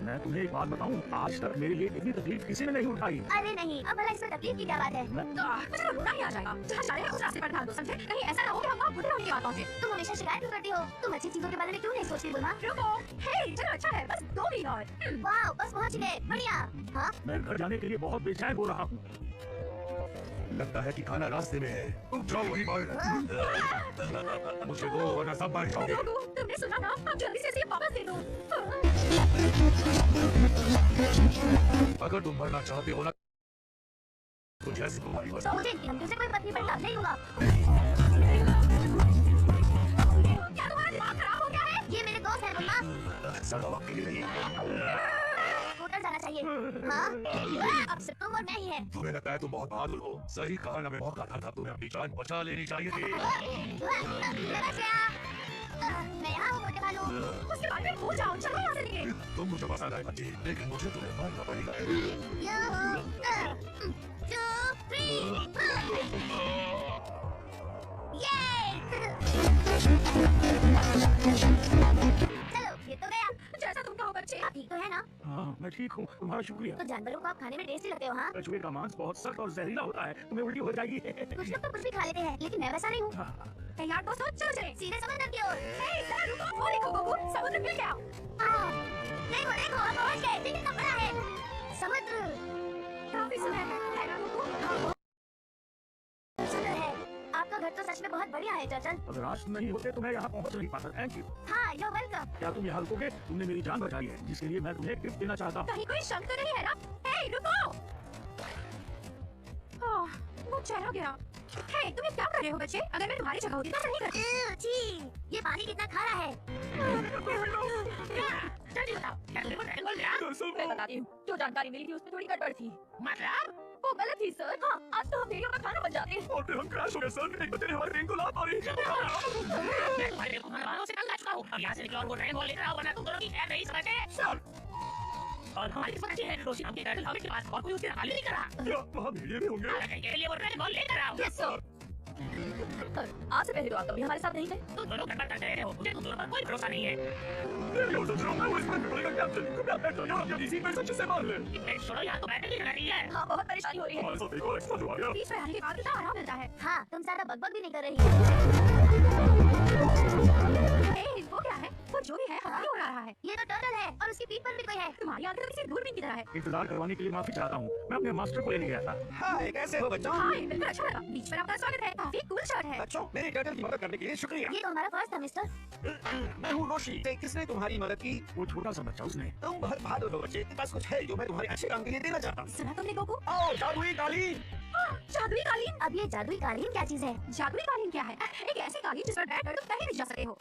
मैं तुम्हें एक बात बताऊं, आज तक मेरे लिए इतनी तकलीफ किसी ने नहीं उठाई। अरे नहीं, अब भला इसमें तकलीफ की क्या बात है? मुझे तो गुस्सा ही आ जाएगा। जहाँ जा रहे हैं उस रास्ते पर ध्यान दो, समझे? कहीं ऐसा ना हो कि हम वहाँ बुरे होने की बात पहुँचे। तुम हमेशा शिकायत क्यों करती हो? तुम अच्छी चीजों के बारे में क्यों नहीं सोचती बुलमा? रुको, हे, चलो अच्छा है, बस 2 मील और। वाह, बस पहुंच गए, बढ़िया। हाँ? मैं घर जाने के लिए बहुत बेचैन हो रहा हूँ। लगता है कि खाना रास्ते में है। तुम जाओ वहीं पर। मुझे दो वरना सब मार जाओगे। तुमने सुना ना? अब जल्दी से इसे वापस दे दो। अगर तुम मरना चाहते हो ना, तो जैसे तुम्हारी मर्जी। मुझे इनकी धमकियों से कोई फर्क नहीं पड़ता, नहीं होगा। क्या तुम्हारा दिमाग खराब हो गया है? ये मेरे दोस्त हैं बुलमा। ज्यादा वक्त के लिए नहीं। होटल जाना चाहिए। हाँ? अब सिर्फ तुम और मैं ही हैं। तुम्हें लगता है तुम बहुत बहादुर हो। सही कहा ना, मैं मौका था, तुम्हें अपनी जान बचा लेनी चाहिए थी। मैं यहाँ हूँ, मोटे भालू। उसके बारे में भूल जाओ, चलो यहाँ से निकले। तुम मुझे पसंद आए बच्ची, लेकिन मुझे तुम्हें मारना पड़ेगा। 2, 3, चलो, ये तो गया। जैसा तुम कहो बच्चे। आप ठीक तो है ना? हाँ, मैं ठीक हूँ, तुम्हारा शुक्रिया। तो जानवरों को आप खाने में टेस्टी लगते हो, हाँ? कछुए का मांस बहुत सख्त और जहरीला होता है, तुम्हें उल्टी हो जाएगी। कुछ लोग तो कुछ भी खा लेते हैं, लेकिन मैं वैसा नहीं हूँ। तैयार दोस्तों, चलो चले। सीधे समुद्र की ओर। हे, जरा रुको, वो देखो गोकू, समुद्र मिल गया। देखो देखो, हम पहुंच गए। कितना बड़ा है समुद्र। काफी सुनहरा है ना गोकू? सुंदर है। आपका घर तो सच में बहुत बढ़िया है चर्चल। अगर आज नहीं होते तो मैं यहाँ पहुँच नहीं पाता। Thank you. हाँ, you're welcome। क्या तुम यहाँ रुकोगे? तुमने मेरी जान बचाई है, जिसके लिए मैं तुम्हें गिफ्ट देना चाहता हूँ। कहीं कोई शक तो नहीं है ना? हे, रुको। वो चला गया। हे, तुम ये क्या कर रहे हो बच्चे? अगर मैं तुम्हारी जगह होती तो नहीं करती। छी, ये पानी कितना खारा है। जल्दी बताओ, क्या तुमको ड्रैगन बॉल मिला? मैं बताती हूँ, जो जानकारी मिली थी उसमें थोड़ी गड़बड़ थी। मतलब? वो गलत थी सर। हाँ, आज तो हम देरियों का खाना बन जाते हैं। और फिर हम क्रैश हो गए सर। एक बच्चे ने हमारे ट्रेन को लात मारी। मैं तुम्हारे वालों से तंग आ चुका हूँ। अब यहाँ से निकलो और वो ड्रैगन बॉल लेकर आओ, वरना तुम दोनों की खैर नहीं समझते। सर। और हमारी किस्मत अच्छी है, रोशी नाम के टर्टल हमें के पास और कोई उसके खाली नहीं करा। क्या वहाँ भेड़िए भी होंगे? के लिए वो ड्रैगन बॉल लेकर आओ। Yes sir. आज से पहले तो आप कभी हमारे साथ नहीं थे। तुम दोनों गड़बड़ करते रहे हो, मुझे तुम दोनों पर कोई भरोसा नहीं है। छोड़ो, यहाँ तो बैठने की जगह नहीं है। हाँ, बहुत परेशानी हो रही है। बीच में आने के बाद इतना आराम मिलता है। हाँ, तुम ज्यादा बकबक भी नहीं कर रही। वो क्या है? वो जो भी है हमारी हो रहा है। ये तो टर्टल है और उसकी पीठ पर भी कोई है। तुम्हारी आंखें तो किसी दूरबीन की तरह है। इंतजार करवाने के लिए माफी चाहता हूँ। मैं अपने मास्टर को लेने गया था। हाय, कैसे हो बच्चों? हाँ, बिल्कुल अच्छा लगा। बीच में आपका स्वागत है। काफी कूल शर्ट है। बच्चों, मेरी टर्टल की मदद करने के लिए शुक्रिया। ये तो हमारा फर्स्ट था मिस्टर। मैं हूँ रोशी। किसने तुम्हारी मदद की? वो छोटा सा बच्चा, उसने। तुम बहुत बहादुर हो बच्चे। पास कुछ है जो मैं तुम्हारे अच्छे काम के लिए देना चाहता हूँ। सुना तुमने गोकू? आओ, जादुई कालीन। जादुई कालीन? अब ये जादुई कालीन क्या चीज है? जादुई कालीन क्या है? एक ऐसी कालीन जिस पर बैठकर तुम कहीं भी जा सकते हो।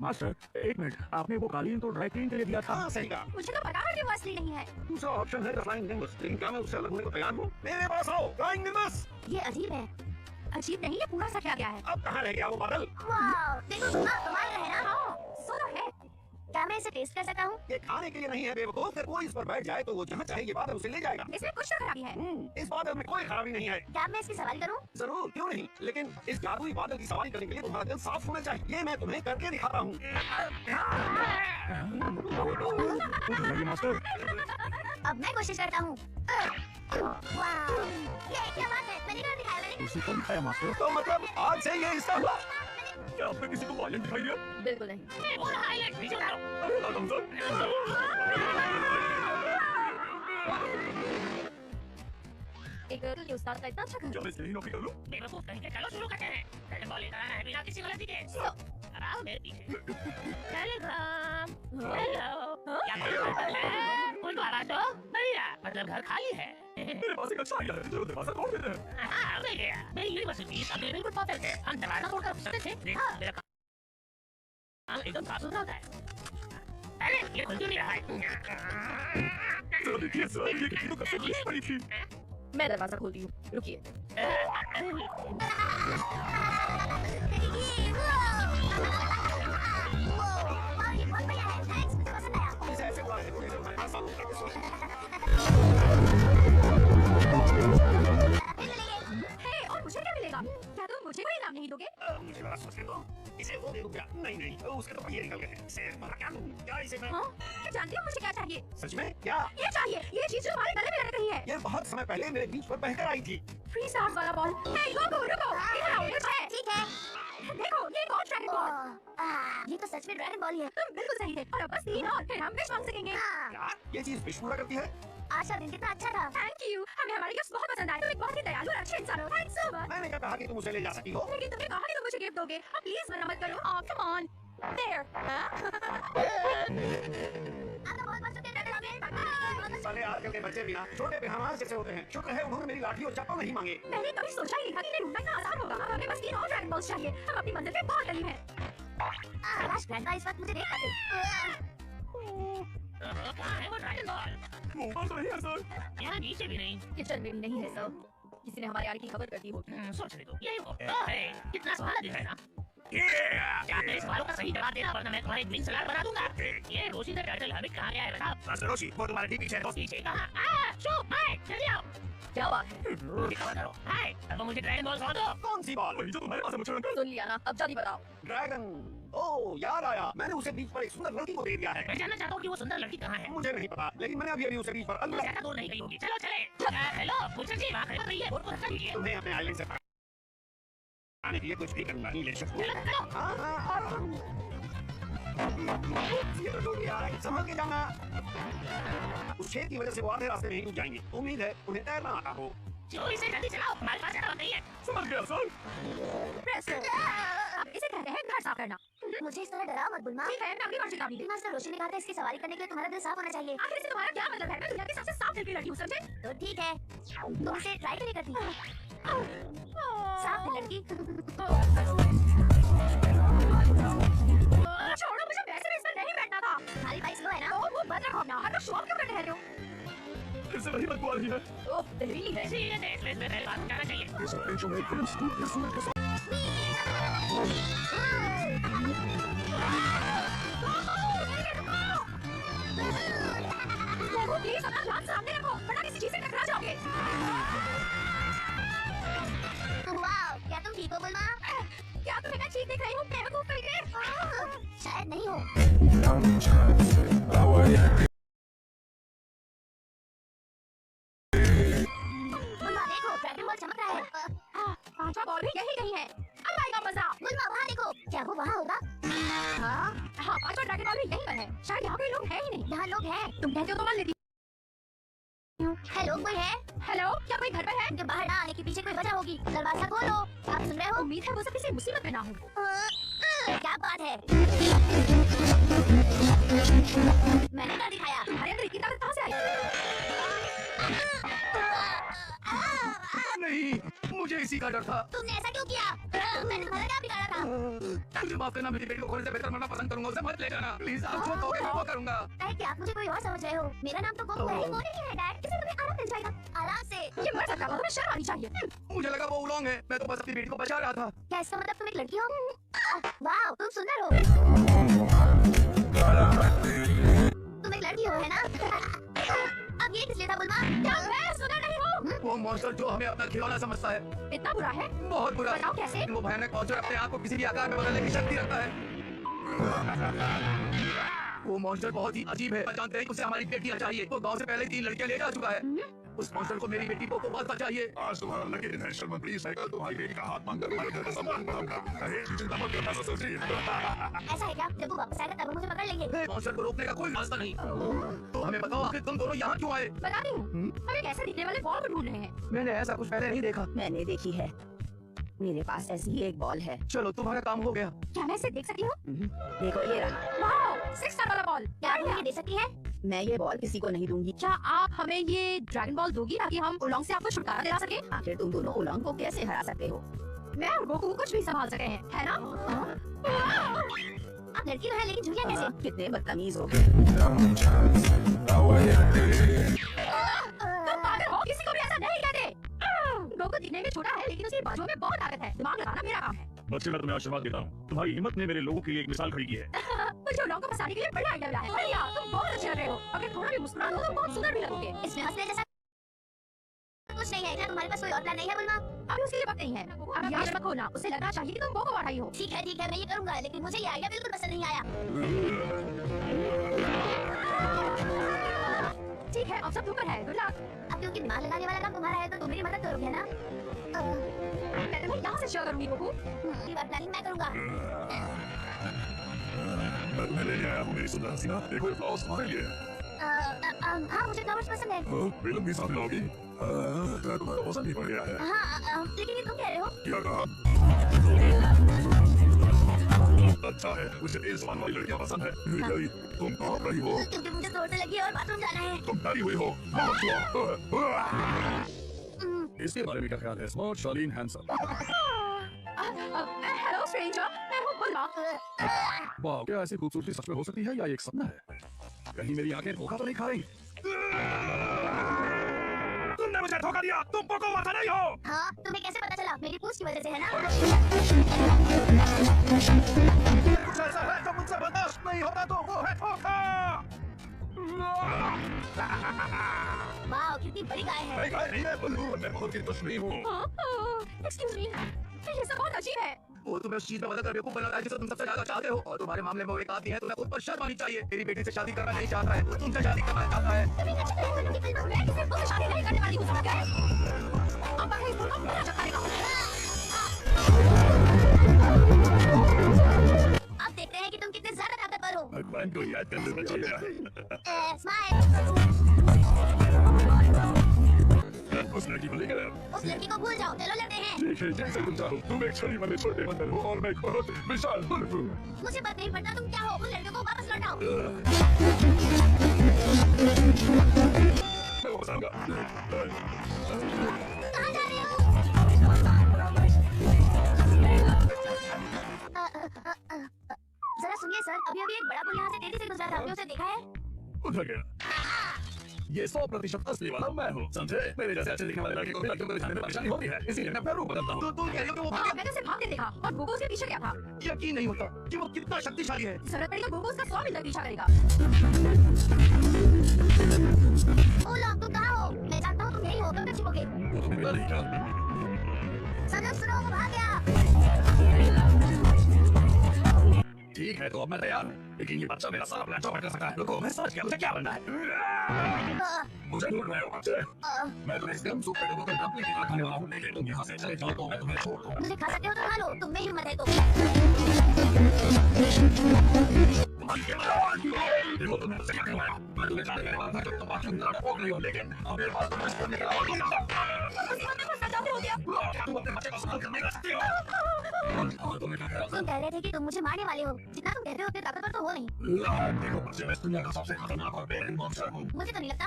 मास्टर, एक मिनट, आपने वो कालीन तो ड्राई क्लीन के लिए दिया था। हाँ, सही कहा। मुझे तो पता है कि वो असली नहीं है। दूसरा ऑप्शन है फ्लाइंग निम्बस। लेकिन क्या मैं उससे अलग होने को तैयार हूँ? मेरे पास आओ, फ्लाइंग निम्बस। ये अजीब है। अजीब नहीं, ये पूरा सच गया है। अब कहाँ रह गया वो बादल? वाह, देखो सुना, कमाल का है ना? हाँ, सुनो है। क्या मैं इसे टेस्ट कर सकता हूँ? ये खाने के लिए नहीं है बेवकूफ। फिर कोई इस पर बैठ जाए तो वो जहाँ चाहे ये बादल उसे ले जाएगा। इसमें कुछ तो खराबी है। इस बादल में कोई खराबी नहीं है। क्या मैं इसकी सवारी करूँ? जरूर, क्यों नहीं। लेकिन इस जादुई बादल की सवारी करने के लिए तुम्हारा दिल साफ होना चाहिए। ये मैं तुम्हें करके दिखाता हूँ। मास्टर, अब मैं कोशिश करता हूँ। वाह, ये क्या बात है? मैंने कर दिखाया, मैंने उसी को दिखाया मास्टर। तो मतलब आज से ये हिस्सा हुआ। क्या आपने किसी को वायलेंट दिखाई दिया? बिल्कुल नहीं। अरे आदम सर। एक टर्टल के उस्ताद का इतना अच्छा घर। क्या मैं यही नौकरी कर लूं? बेवकूफ कहीं के, चलो शुरू करते हैं। ड्रैगन बॉल लेकर आना है बिना किसी गलती के। आओ मेरे पीछे। टेलीग्राम। हेलो। क्या बात है? कोई आवाज हो? बढ़िया, मतलब घर खाली है। मेरे पास एक अच्छा आइडिया है, चलो दरवाजा तोड़ देते हैं। हाँ, देखिए, मेरी यूनिवर्सिटी सामने बिल्कुल परफेक्ट है। हम दरवाजा तोड़कर घुस सकते थे। देखा, मेरा काम एकदम साफ सुथरा होता है। अरे, ये खुल क्यों नहीं रहा है? तो देखिए सर, ये किसी को कसम नहीं पड़ी थी। मैं दरवाजा खोलती हूँ। रुकिए। हे, और मुझे क्या मिलेगा? क्या तुम मुझे कोई इनाम नहीं दोगे? मुझे बड़ा सोचने दो। इसे वो दे दूं क्या? नहीं नहीं, उसके तो ये निकल गए हैं। इसे क्या दूं? क्या इसे मैं? हाँ? जानती हो मुझे क्या चाहिए? सच में क्या? ये चाहिए, ये चीज जो हमारे गले में लटक रही है। ये बहुत समय पहले मेरे बीच पर बहकर आई थी। 3 स्टार्स वाला बॉल। हे रुको रुको, इधर आओ, ये है। ठीक है। देखो ये कौन ड्रैगन बॉल? ये तो सच में ड्रैगन बॉल ही है। तुम बिल्कुल सही थे। और अब बस 3 और फिर हम विश मांग सकेंगे। क्या? ये चीज विश पूरा करती है? आज का दिन कितना अच्छा था। थैंक यू, हमें हमारे गिफ्ट्स बहुत पसंद आए। तुम एक बहुत ही दयालु और अच्छे इंसान हो। Thanks so much. मैंने क्या कहा कि तुम उसे ले जा सकती हो? लेकिन तुमने कहा कि तुम मुझे गिफ्ट दोगे। अब प्लीज मना मत करो। ओह कम ऑन। देयर। आप तो बहुत मस्त ड्रैगन साले आजकल के बच्चे बिना छोटे बेहमास जैसे होते हैं। शुक्र है उन्होंने मेरी लाठी और चप्पल नहीं मांगे। मैंने कभी सोचा ही नहीं था कि इन्हें ढूंढना इतना आसान होगा। अब हमें बस 3 और ड्रैगन बॉल्स चाहिए। हम अपनी मंजिल पे बहुत करीब हैं। काश ग्रैंडपा इस वक्त मुझे देख पाते। कहाँ है वो ड्रैगन बॉल? ऊपर तो नहीं है सर। यहाँ नीचे भी नहीं। किचन में भी नहीं है सर। किसी ने हमारे आने की खबर कर दी होगी। सोच ले तो यही वो है। कितना सुहाना दिख रहा है ना? क्या मैं इस सवालों का सही जवाब देना वरना मैं तुम्हारे ग्रीन सलाद बना दूंगा। ये रोशीदा टर्टल हमें कहाँ गया है बताओ? मास्टर रोशी, वो तुम्हारे ठीक पीछे है दोस्त। पीछे कहाँ? शो हाय जल्दी आओ। क्या बात है? दिखावा करो। हाय अब मुझे ड्रैगन बॉल खा दो। कौन सी बॉल? वही जो तुम्हारे पास है मुझे अंकल। सुन लिया ना, अब जल्दी बताओ। ड्रैगन। ओह याद आया, मैंने उसे बीच पर एक सुंदर लड़की को दे दिया है। मैं जानना चाहता हूँ कि वो सुंदर लड़की कहाँ है। मुझे नहीं पता, लेकिन मैंने अभी उसे बीच पर वो ज्यादा दूर नहीं गई होगी। चलो चले। हेलो मुझे जी वहाँ खड़ी रही है। बोर्ड को धक्का दीजिए। तुम्हें अपने आइलैंड से आने के लिए कुछ भी करना नहीं ले सकते। चलो चलो। हाँ, ये तो टूट गया है, संभल के जाना। उस छेद की वजह से वो आधे रास्ते में ही टूट जाएंगे। उम्मीद है उन्हें तैरना आता हो। चलो इसे जल्दी चलाओ। हमारे पास ज्यादा वक्त नहीं है। समझ गया सर। प्रेस। अब इसे कहते हैं घर साफ करना। मुझे इस तरह डराओ मत बुलमा। ठीक है, मैं अगली बार चेतावनी दूंगी। मास्टर रोशी ने कहा था इसकी सवारी करने के लिए तुम्हारा दिल साफ होना चाहिए। आखिर से तुम्हारा क्या मतलब है? मैं दुनिया की सबसे साफ दिल की लड़की हूँ, समझे? तो ठीक है, तुम इसे ट्राई क्यों नहीं करती? साफ दिल लड़की। छोड़ो, मुझे वैसे भी इस पर नहीं बैठना था। तुम्हारी बाइक स्लो है ना? ओह, वो बंद रखो अपना। हर वक्त शो ऑफ क्यों करते रहते हो? फिर से वही बदबू आ रही है। ओह, दहलीली है। इसीलिए देश में पहले बात करना चाहिए। इस पेशों में फिल्म स्कूल के सुनने के साथ लोगों, प्लीज अपना ध्यान सामने रखो, वरना किसी चीज से टकरा जाओगे। वाह, क्या तुम ठीक हो बुलमा? क्या तुम्हें मैं ठीक दिख रही हूँ? बेवकूफ कहीं के? शायद नहीं हो। बुलमा देखो, ड्रैगन बॉल चमक रहा है। पांचवा बॉल भी यही कहीं है। अब आएगा मजा। बुलमा वहाँ देखो, क्या वो वहाँ होगा? हाँ, पांचवा ड्रैगन बॉल भी यहीं पर है। शायद यहाँ कोई लोग हैं ही नहीं। यहाँ लोग हैं। तुम कहते हो तो मान लेती हूँ। हेलो, कोई है? हेलो, क्या कोई घर पर है? उनके बाहर ना आने के पीछे कोई वजह होगी। दरवाजा खोलो। आप सुन रहे हो? उम्मीद है वो सब किसी मुसीबत में ना हो। क्या बात है? मैंने क्या दिखाया? तुम्हारे अंदर इतनी ताकत कहाँ से आई? नहीं, मुझे इसी का डर था। तुमने ऐसा क्यों किया? मैंने तुम्हारा क्या बिगाड़ा था? मुझे माफ करना, मेरी बेटी को खोने से बेहतर मरना पसंद करूंगा। उसे मत ले जाना प्लीज। आप जो कहोगे मैं वो करूंगा। है कि आप मुझे कोई और समझ रहे हो? मेरा नाम तो गोकू है। वो नहीं है डैड, इससे तुम्हें आराम मिल जाएगा। आराम से। ये मर सकता था, तुम्हें शर्म आनी चाहिए। मुझे लगा वो उलोंग है। मैं तो बस अपनी बेटी को बचा रहा था। क्या इसका मतलब तुम एक लड़की हो? वाह, तुम सुंदर हो। तुम एक लड़की हो, है ना? अब ये किस लिए था बुलमा? क्या मैं सुंदर नहीं हूँ? वो मॉन्स्टर जो हमें अपना खिलौना समझता है, इतना बुरा है? बहुत बुरा। बताओ कैसे? वो भयानक मॉन्स्टर अपने आप को किसी भी आकार में बदलने की शक्ति रखता है। वो मॉन्स्टर बहुत ही अजीब है। जानते हैं कि उसे हमारी बेटियां चाहिए। वो गांव से पहले 3 लड़कियां ले जा चुका है। उस मॉन्स्टर को मेरी बेटी को बहुत चाहिए। आज तुम्हारा लकी दिन है शर्मा, प्लीज साइकिल तुम्हारी बेटी का हाथ मांगकर तुम्हारे घर का सामान उठाऊंगा। अरे चिंता मत करना ससुर जी। ऐसा है क्या? जब वो वापस आएगा तब हम मुझे पकड़ लेंगे। मॉन्स्टर को रोकने का कोई रास्ता नहीं। तो हमें बताओ आखिर तुम दोनों यहाँ क्यों आए? बताती हूँ। हम एक ऐसे दिखने वाले बॉल को ढूंढ रहे हैं। मैंने ऐसा कुछ पहले नहीं देखा। मैंने देखी है। मेरे पास ऐसी ही एक बॉल है। चलो तुम्हारा काम हो गया। क्या मैं इसे देख सकती हूँ? देखो ये रहा। वाह, 6 स्टार वाला बॉल। क्या आप मुझे दे सकती है? मैं ये बॉल किसी को नहीं दूंगी। क्या आप हमें ये ड्रैगन बॉल दोगी ताकि हम उलोंग से आपको छुटकारा दिला सके? आखिर तुम दोनों उलोंग को कैसे हरा सकते हो? मैं और गोकू कुछ भी संभाल सके हैं, है ना? आप लड़की तो है लेकिन झुरिया कैसे? कितने बदतमीज हो। तुम पागल हो, किसी को भी ऐसा नहीं कहते। गोकू दिखने में छोटा है लेकिन उसकी बाजुओं में बहुत ताकत है। दिमाग लगाना मेरा काम है। बच्चे मैं तुम्हें आशीर्वाद देता हूँ। तुम्हारी हिम्मत ने मेरे लोगों के लिए एक मिसाल खड़ी की है। मुझे उलोंग को फंसाने के लिए बड़ा आइडिया मिला है। बढ़िया, तुम बहुत अच्छे लग रहे हो। अगर थोड़ा भी मुस्कुरा दो तो बहुत सुंदर भी लगोगे। इसमें हंसने जैसा कुछ नहीं है। क्या तुम्हारे पास कोई और प्लान नहीं है बुलमा? अभी उसके लिए वक्त नहीं है। अब यहाँ मत खोलना, उसे लगना चाहिए कि तुम वो को बढ़ाई हो। ठीक है मैं ये करूंगा, लेकिन मुझे ये आइडिया बिल्कुल पसंद नहीं आया। ठीक है, अब सब तुम पर है। Good luck. अब क्योंकि दिमाग लगाने वाला काम तुम्हारा है तो तुम मेरी मदद करोगे ना? मैं तुम्हें यहाँ से शेयर करूंगी बहू। ये बात प्लानिंग मैं करूंगा। मैं तुम्हें लेने आया हूँ मेरी सुंदर हसीना, देखो ये फ्लावर्स तुम्हारे लिए है। हाँ मुझे फ्लावर्स पसंद है। बेलम भी साथ लाओगी? तुम्हारा पसंद ही पड़ गया है। हाँ लेकिन ये तुम कह रहे हो? क्या कहा? अच्छा है, मुझे तेज जबान वाली लड़कियां पसंद है। गई, तुम कहाँ रही हो? क्योंकि मुझे जोर से लगी है और बाथरूम जाना है। तुम डरी हुई हो? इसके बारे में क्या ख्याल है? स्मार्ट, शालीन, हैंडसम। हेलो स्ट्रेंजर, मैं हूँ बुलवा। वाह, क्या ऐसी खूबसूरती सच में हो सकती है या ये एक सपना है? कहीं मेरी आंखें धोखा तो नहीं खा रही? तुमने मुझे धोखा दिया, तुम पोको माता नहीं हो। हाँ तुम्हें कैसे पता चला? मेरी पूछ की वजह से है ना? कुछ ऐसा है जो मुझसे बर्दाश्त नहीं होता तो वो है धोखा। वाह कितनी बड़ी गाय है। मैं गाय नहीं, मैं बंदूक, मैं बहुत ही दुश्मनी हूँ। एक्सक्यूज मी, ये सब बहुत अजीब है। वो तुम्हें उस चीज में मदद कर बेवकूफ बना रहा है जिसे तुम सबसे ज्यादा चाहते हो, और तुम्हारे मामले में वो एक आदमी है तुम्हें खुद पर शर्म आनी चाहिए। तेरी बेटी से शादी करना नहीं चाहता है, वो तुमसे शादी करना चाहता है। मैं किसी को शादी नहीं करने वाली हूँ, समझ गए? अब मैं इसको कम करना चाहता हूँ। अब देखते हैं कि तुम कितने ज्यादा ताकतवर हो। भगवान को याद करने में चाहिए। स्माइल। उस लड़की को लेकर उस लड़की को भूल जाओ, चलो लड़ते हैं। ठीक है, जैसे तुम चाहो। तुम एक छड़ी वाले छोटे बंदर हो और मैं एक बहुत विशाल बुल्लू हूँ। मुझे बात नहीं पड़ता तुम क्या हो, उन लड़कियों को वापस लौटाओ। मैं वापस आऊंगा। कहाँ जा रहे हो? जरा सुनिए सर, अभी एक बड़ा बुल यहाँ से तेजी से गुजरा था, आपने उसे देखा है? उधर गया। ये 100% असली वाला मैं हूँ, समझे? मेरे जैसे अच्छे दिखने वाले लड़के को भी लड़कियों को दिखाने में परेशानी होती है, इसीलिए मैं अपना रूप बदलता हूँ। तो तुम कह रही हो कि वो हाँ, मैंने उसे भागते देखा और गोगो उसके पीछे गया था। यकीन नहीं होता कि वो कितना शक्तिशाली है। जरूरत पड़ी तो गोगो उसका 100 मीटर पीछा करेगा। ओला तुम कहाँ हो? मैं जानता हूँ तुम यही हो, कब तक छिपोगे? वो तो मिला नहीं क्या? सुनो वो भाग गया। ठीक है, तो अब मैं तैयार हूँ, लेकिन ये बच्चा मेरा सारा प्लान चौपट कर सकता है। रुको, मैं समझ गया, मुझे क्या बनना है? मुझे ढूंढ रहे हो बच्चे? मैं तुम्हें गम सूप पे डुबोकर कंपनी की खाने वाला हूँ, लेकिन तुम यहाँ से चले जाओ तो मैं तुम्हें छोड़ दूंगा। मुझे खा सकते हो तो खा लो, तुम में हिम्मत है तो। देखो तुमने मुझसे क्या करवाया? मैं तुम्हें जाने के बाद था जब तुम बाथरूम में पोक रही हो, लेकिन अब मेरे पास तुम्हें छोड़ने का और क्या तुम अपने बच्चे को संभाल कर नहीं रख सकते हो? तुम कह रहे थे कि तुम मुझे मारने वाले हो, जितना तुम कहते हो उतने ताकतवर तो हो नहीं। देखो बच्चे, मैं इस दुनिया का सबसे खतरनाक और बेरहम मॉन्स्टर हूँ। मुझे तो नहीं लगता।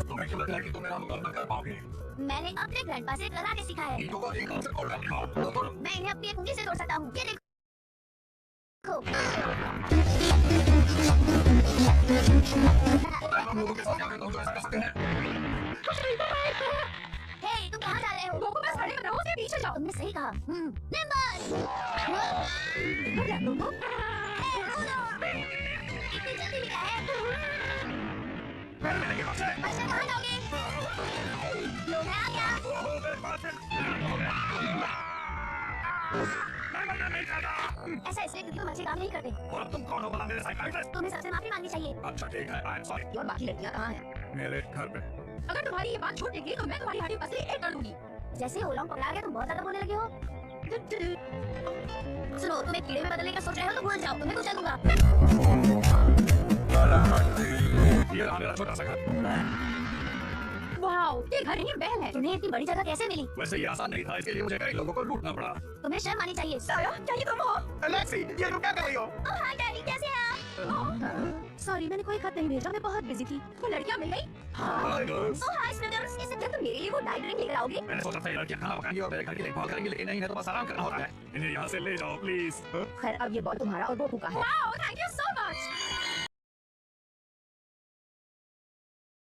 तुम्हें क्यों लगता है कि तुम मेरा मुकाबला कर पाओगे? मैंने अपने ग्रैंडपा से कराटे सीखा है। ईंटों को एक हाथ से तोड़ दिखाओ। मैं इन्हें अपनी एक उंगली से तोड़ सकता हूँ, ये देखो। हम लोगों के साथ क्या करता हूँ जो ऐसा कर सकते हैं? हे तुम कहाँ जा रहे हो? गोगो बस खड़े रहो, उसके पीछे जाओ। तुमने सही कहा। नंबर। इतनी जल्दी मिला है? बच्चा कहाँ जाओगे? लोग हैं आ गया। ऐसा इसलिए क्योंकि तुम अच्छे काम नहीं करते। और तुम कौन हो भला मेरे साइकियाट्रिस्ट? तुम्हें सबसे माफी मांगनी चाहिए। अच्छा ठीक है, आई एम सॉरी। और बाकी लड़कियाँ कहाँ हैं? मेरे घर पे। अगर तुम्हारी ये बात छूट गई तो मैं तुम्हारी हड्डी पसली एक कर दूंगी। जैसे हो लॉन्ग पकड़ा गया तुम बहुत ज्यादा बोलने लगे हो। सुनो तुम एक कीड़े में बदलने का सोच रहे हो तो भूल जाओ, तुम्हें कुछ दूंगा। ये रहा मेरा छोटा सा घर। वाओ, ये घर ही महल है। तुम्हें इतनी बड़ी जगह कैसे मिली? वैसे ये आसान नहीं था, इसके लिए मुझे कई लोगों को लूटना पड़ा। तुम्हें शर्म आनी चाहिए। साया, क्या ये तुम हो? अलेक्सी, ये तुम क्या कर रही हो? ओह हाय डैडी, कैसे हैं आप? सॉरी, मैंने कोई खत नहीं भेजा, मैं बहुत बिजी थी। वो लड़कियाँ मिल गई? Hi girls. ओह हाय स्टूडेंट्स, इससे क्या तुम मेरे लिए वो नाइट ड्रिंक लेकर आओगे? मैंने सोचा था ये लड़कियां खाना पकाएंगी और मेरे घर की देखभाल करेंगी, लेकिन नहीं है तो बस आराम करना होता है। इन्हें यहाँ से ले जाओ प्लीज। खैर अब ये बॉल तुम्हारा और वो का है। Wow, thank you so